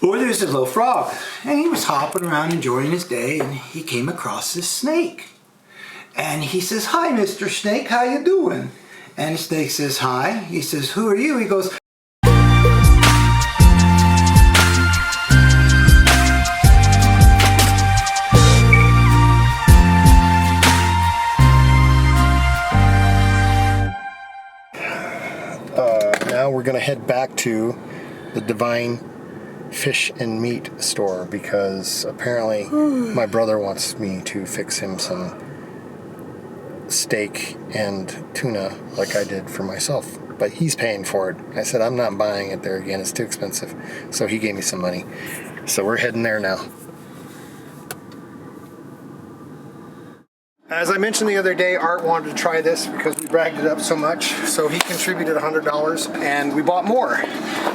Well, there's a little frog, and he was hopping around enjoying his day, and he came across this snake. And he says, "Hi, Mr. Snake, how you doing?" And the snake says, "Hi." He says, "Who are you?" He goes, now we're going to head back to the Divine Fish and Meat store because apparently my brother wants me to fix him some steak and tuna like I did for myself, but he's paying for it. I said I'm not buying it there again, it's too expensive, so he gave me some money, so we're heading there now. As I mentioned the other day, Art wanted to try this because we bragged it up so much, so he contributed $100 and we bought more.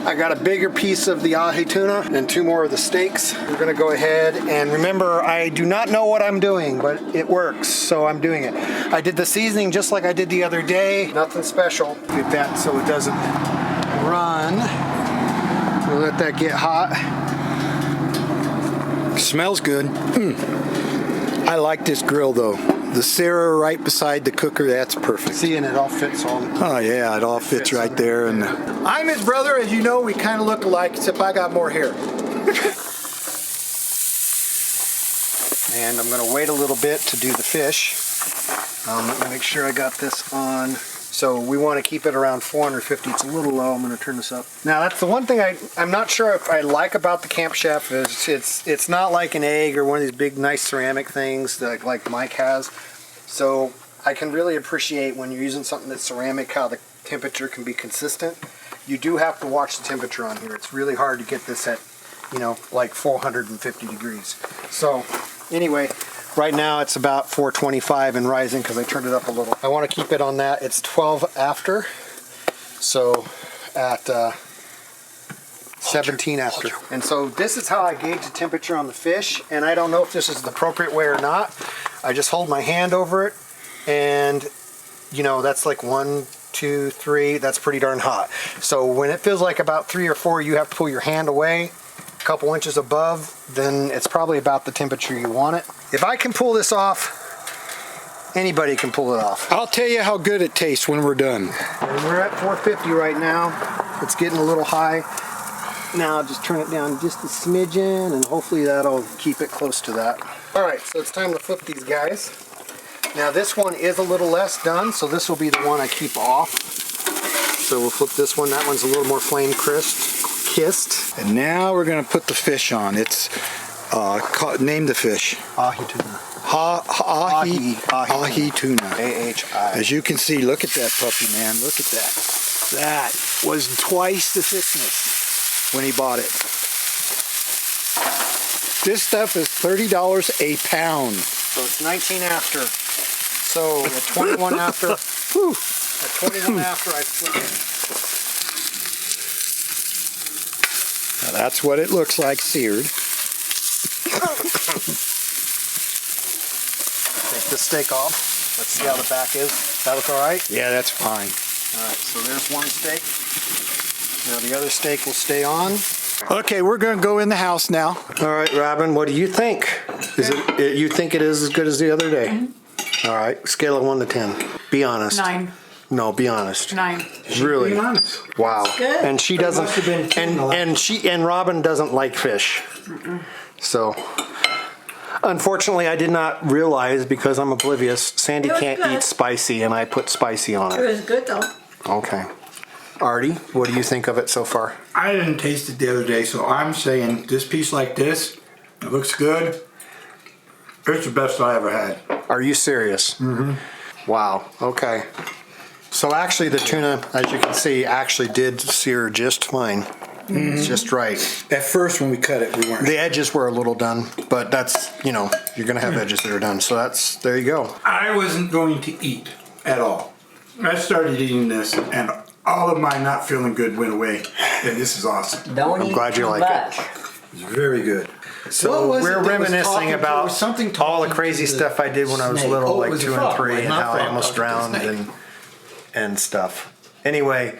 I got a bigger piece of the ahi tuna and 2 more of the steaks. We're gonna go ahead and remember, I do not know what I'm doing, but it works, so I'm doing it. I did the seasoning just like I did the other day, nothing special. Get that so it doesn't run. We'll let that get hot. "Smells good." I like this grill though. The Sarah right beside the cooker, that's perfect. See, and it all fits on. Oh yeah, it all fits right there. And I'm his brother, as you know, we kind of look alike, except I got more hair. And I'm gonna wait a little bit to do the fish. Let me make sure I got this on. So we want to keep it around 450. It's a little low. I'm going to turn this up. Now that's the one thing I'm not sure if I like about the Camp Chef is it's not like an egg or one of these big nice ceramic things that like Mike has. So I can really appreciate when you're using something that's ceramic how the temperature can be consistent. You do have to watch the temperature on here. It's really hard to get this at, you know, like 450 degrees. So anyway, right now it's about 425 and rising because I turned it up a little. I want to keep it on that. It's 12 after, so at 17 after. And so this is how I gauge the temperature on the fish, and I don't know if this is the appropriate way or not. I just hold my hand over it, and you know, that's like 1, 2, 3, that's pretty darn hot. So when it feels like about 3 or 4, you have to pull your hand away a couple inches above, then it's probably about the temperature you want it. If I can pull this off, anybody can pull it off. I'll tell you how good it tastes when we're done. And we're at 450 right now. It's getting a little high. Now I'll just turn it down just a smidgen, and hopefully that'll keep it close to that. All right, so it's time to flip these guys. Now this one is a little less done, so this will be the one I keep off. So we'll flip this one. That one's a little more flame kissed. And now we're going to put the fish on. It's name the fish. Ahi tuna. Ahi tuna. A-H-I. As you can see, look at that puppy, man. Look at that. That was twice the thickness when he bought it. This stuff is $30 a pound. So it's 19 after. So at 21 after. Whew. At 21 after I flip it. Now that's what it looks like seared. Take the steak off. Let's see how the back is. That look all right? Yeah, that's fine. All right, so there's one steak. Now the other steak will stay on. Okay, we're going to go in the house now. All right, Robin, what do you think? Is it you think it is as good as the other day? Mm-hmm. All right, scale of 1 to 10. Be honest. 9. No, be honest. 9. Really? Being honest. Wow. Good. And she doesn't. And Robin doesn't like fish. So, unfortunately, I did not realize because I'm oblivious. Sandy can't eat spicy, and I put spicy on It it. was good though. Okay. Artie, what do you think of it so far? I didn't taste it the other day, so I'm saying this piece like this, it looks good. It's the best I ever had. Are you serious? Mm-hmm. Wow. Okay. So actually, the tuna, as you can see, actually did sear just fine. Mm-hmm. It's just right. At first, when we cut it, we weren't. The edges were a little done, but that's, you know, you're going to have edges that are done. So that's, there you go. I wasn't going to eat at all. I started eating this, and all of my not feeling good went away. And this is awesome. I'm glad you like it. It's very good. So we're reminiscing about all the crazy stuff I did when I was little, like 2 and 3, and how I almost drowned and stuff. Anyway,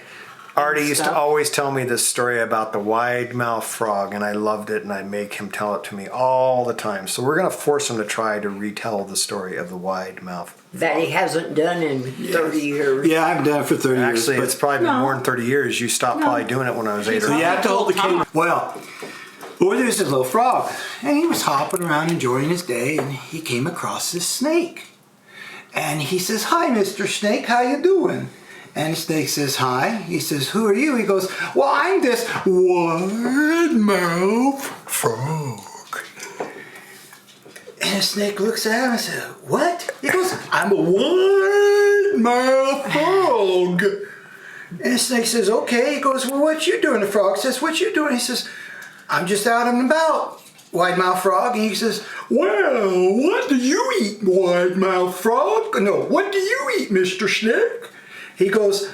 Artie used to stuff. always tell me this story about the wide mouth frog, and I loved it, and I'd make him tell it to me all the time. So we're going to force him to try to retell the story of the wide mouth. That he hasn't done in 30 years. Yeah, I've done it for 30 Actually, years. it's probably been more than 30 years. You stopped probably doing it when I was 8 or So 9. you have to hold the camera. Well, there's this little frog, and he was hopping around enjoying his day, and he came across this snake. And he says, "Hi, Mr. Snake, how you doing?" And the snake says, "Hi." He says, "Who are you?" He goes, "Well, I'm this wide mouth frog." And the snake looks at him and says, "What?" He goes, "I'm a wide mouth frog." And the snake says, "Okay." He goes, "Well, what you doing?" The frog says, "What you doing?" He says, "I'm just out and about, wide mouth frog." And he says, "Well, what do you eat, wide mouth frog?" "No, what do you eat, Mr. Snake?" He goes,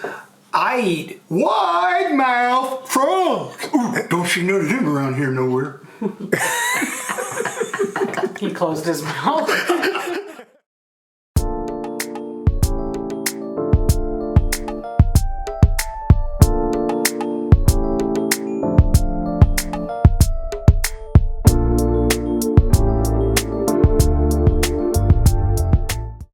"I eat wide mouth frog." "Ooh, don't you know there's him around here nowhere?" He closed his mouth.